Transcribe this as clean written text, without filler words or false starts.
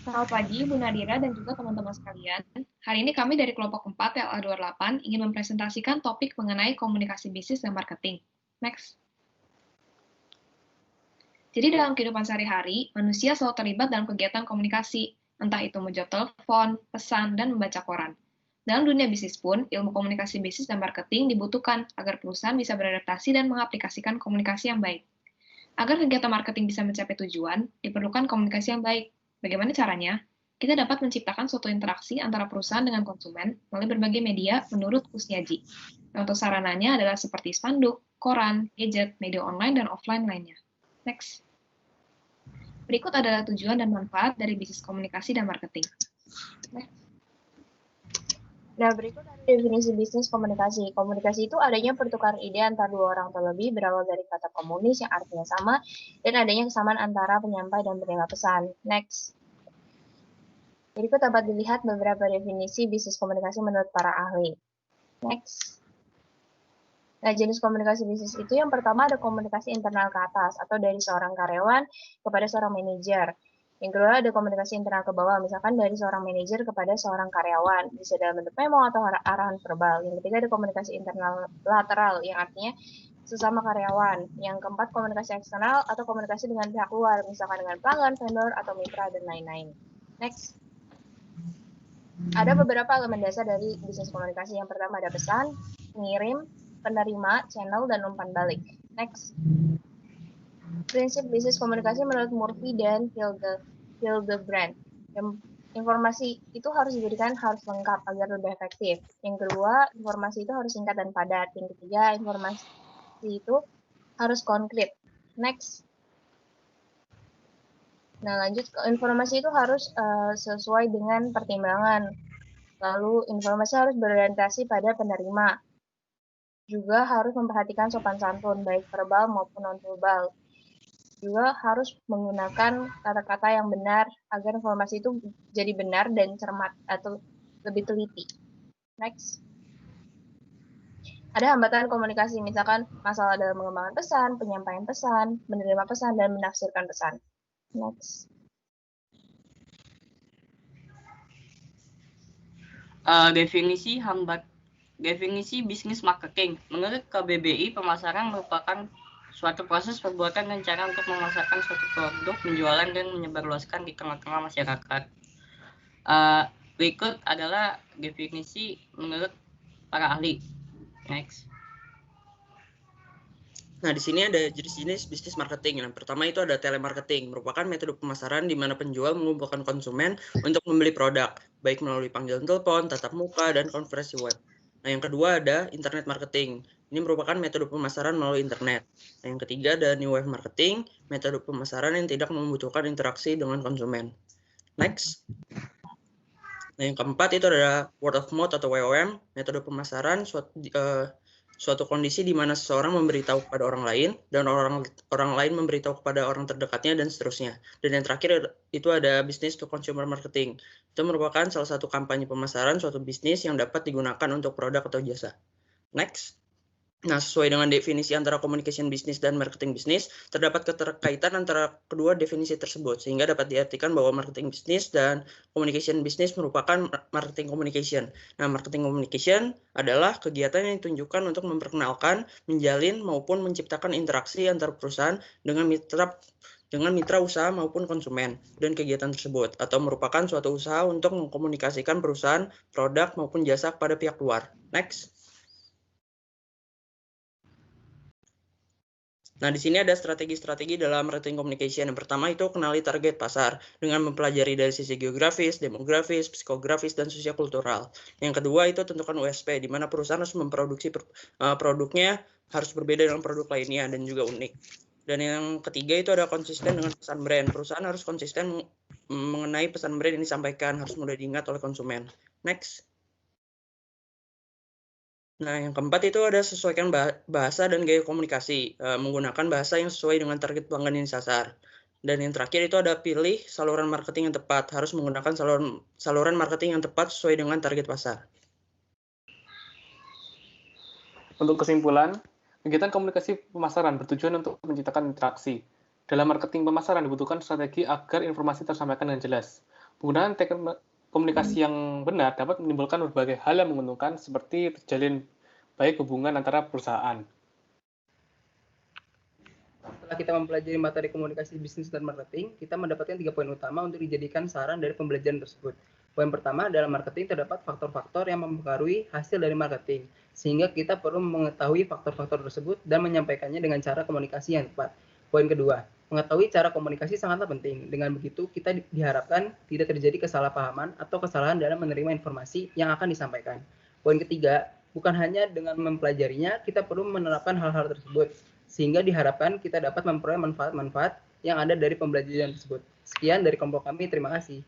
Selamat pagi, Bu Nadira dan juga teman-teman sekalian. Hari ini kami dari kelompok 4 LA28 ingin mempresentasikan topik mengenai komunikasi bisnis dan marketing. Next. Jadi dalam kehidupan sehari-hari, manusia selalu terlibat dalam kegiatan komunikasi, entah itu menjawab telepon, pesan, dan membaca koran. Dalam dunia bisnis pun, ilmu komunikasi bisnis dan marketing dibutuhkan agar perusahaan bisa beradaptasi dan mengaplikasikan komunikasi yang baik. Agar kegiatan marketing bisa mencapai tujuan, diperlukan komunikasi yang baik. Bagaimana caranya? Kita dapat menciptakan suatu interaksi antara perusahaan dengan konsumen melalui berbagai media menurut Kusniaji. Untuk sarananya adalah seperti spanduk, koran, gadget, media online, dan offline lainnya. Next. Berikut adalah tujuan dan manfaat dari bisnis komunikasi dan marketing. Next. Nah, berikut ada definisi bisnis komunikasi. Komunikasi itu adanya pertukaran ide antara dua orang atau lebih berawal dari kata komunis yang artinya sama dan adanya kesamaan antara penyampai dan penerima pesan. Next. Berikut dapat dilihat beberapa definisi bisnis komunikasi menurut para ahli. Next. Nah, jenis komunikasi bisnis itu yang pertama ada komunikasi internal ke atas atau dari seorang karyawan kepada seorang manajer. Yang kedua ada komunikasi internal ke bawah, misalkan dari seorang manajer kepada seorang karyawan, bisa dalam bentuk memo atau arahan verbal. Yang ketiga ada komunikasi internal lateral, yang artinya sesama karyawan. Yang keempat komunikasi eksternal atau komunikasi dengan pihak luar, misalkan dengan pelanggan, vendor, atau mitra, dan lain-lain. Next. Ada beberapa elemen dasar dari bisnis komunikasi. Yang pertama ada pesan, pengirim, penerima, channel, dan umpan balik. Next. Prinsip bisnis komunikasi menurut Murphy dan Hildebrand. Informasi itu harus diberikan harus lengkap agar lebih efektif. Yang kedua, informasi itu harus singkat dan padat. Yang ketiga, informasi itu harus konkret. Next. Nah, lanjut ke informasi itu harus sesuai dengan pertimbangan. Lalu, informasi harus berorientasi pada penerima. Juga harus memperhatikan sopan santun, baik verbal maupun non-verbal. Juga harus menggunakan kata-kata yang benar agar informasi itu jadi benar dan cermat atau lebih teliti. Next. Ada hambatan komunikasi, misalkan masalah dalam mengembangkan pesan, penyampaian pesan, menerima pesan, dan menafsirkan pesan. Next. Definisi bisnis marketing. Menurut KBBI, pemasaran merupakan suatu proses perbuatan dan cara untuk memasarkan suatu produk, penjualan, dan menyebarluaskan di tengah-tengah masyarakat. Berikut adalah definisi menurut para ahli. Next. Nah, di sini ada jenis-jenis bisnis marketing. Yang pertama itu ada telemarketing, merupakan metode pemasaran di mana penjual mengumpulkan konsumen untuk membeli produk, baik melalui panggilan telepon, tatap muka, dan konferensi web. Nah, yang kedua ada internet marketing. Ini merupakan metode pemasaran melalui internet. Nah, yang ketiga ada new wave marketing, metode pemasaran yang tidak membutuhkan interaksi dengan konsumen. Next. Nah, yang keempat itu adalah word of mouth atau WOM, metode pemasaran suatu kondisi di mana seseorang memberitahu kepada orang lain dan orang lain memberitahu kepada orang terdekatnya dan seterusnya. Dan yang terakhir itu ada business to consumer marketing. Itu merupakan salah satu kampanye pemasaran suatu bisnis yang dapat digunakan untuk produk atau jasa. Next. Nah, sesuai dengan definisi antara communication business dan marketing business, terdapat keterkaitan antara kedua definisi tersebut, sehingga dapat diartikan bahwa marketing business dan communication business merupakan marketing communication. Nah, marketing communication adalah kegiatan yang ditunjukkan untuk memperkenalkan, menjalin, maupun menciptakan interaksi antar perusahaan dengan mitra usaha maupun konsumen, dan kegiatan tersebut, atau merupakan suatu usaha untuk mengkomunikasikan perusahaan, produk, maupun jasa kepada pihak luar. Next. Nah, di sini ada strategi-strategi dalam marketing communication. Yang pertama itu kenali target pasar dengan mempelajari dari sisi geografis, demografis, psikografis, dan sosiokultural. Yang kedua itu tentukan USP, di mana perusahaan harus memproduksi produknya harus berbeda dengan produk lainnya dan juga unik. Dan yang ketiga itu ada konsisten dengan pesan brand. Perusahaan harus konsisten mengenai pesan brand yang disampaikan, harus mudah diingat oleh konsumen. Next. Nah, yang keempat itu ada sesuaikan bahasa dan gaya komunikasi, menggunakan bahasa yang sesuai dengan target pelanggan yang disasar. Dan yang terakhir itu ada pilih saluran marketing yang tepat, harus menggunakan saluran marketing yang tepat sesuai dengan target pasar. Untuk kesimpulan, kegiatan komunikasi pemasaran bertujuan untuk menciptakan interaksi. Dalam marketing pemasaran dibutuhkan strategi agar informasi tersampaikan dengan jelas. Penggunaan teknik komunikasi yang benar dapat menimbulkan berbagai hal yang menguntungkan seperti terjalin baik hubungan antara perusahaan. Setelah kita mempelajari materi komunikasi bisnis dan marketing, kita mendapatkan 3 poin utama untuk dijadikan saran dari pembelajaran tersebut. Poin pertama, dalam marketing terdapat faktor-faktor yang mempengaruhi hasil dari marketing, sehingga kita perlu mengetahui faktor-faktor tersebut dan menyampaikannya dengan cara komunikasi yang tepat. Poin kedua, mengetahui cara komunikasi sangatlah penting. Dengan begitu, kita diharapkan tidak terjadi kesalahpahaman atau kesalahan dalam menerima informasi yang akan disampaikan. Poin ketiga, bukan hanya dengan mempelajarinya, kita perlu menerapkan hal-hal tersebut, sehingga diharapkan kita dapat memperoleh manfaat-manfaat yang ada dari pembelajaran tersebut. Sekian dari kelompok kami, terima kasih.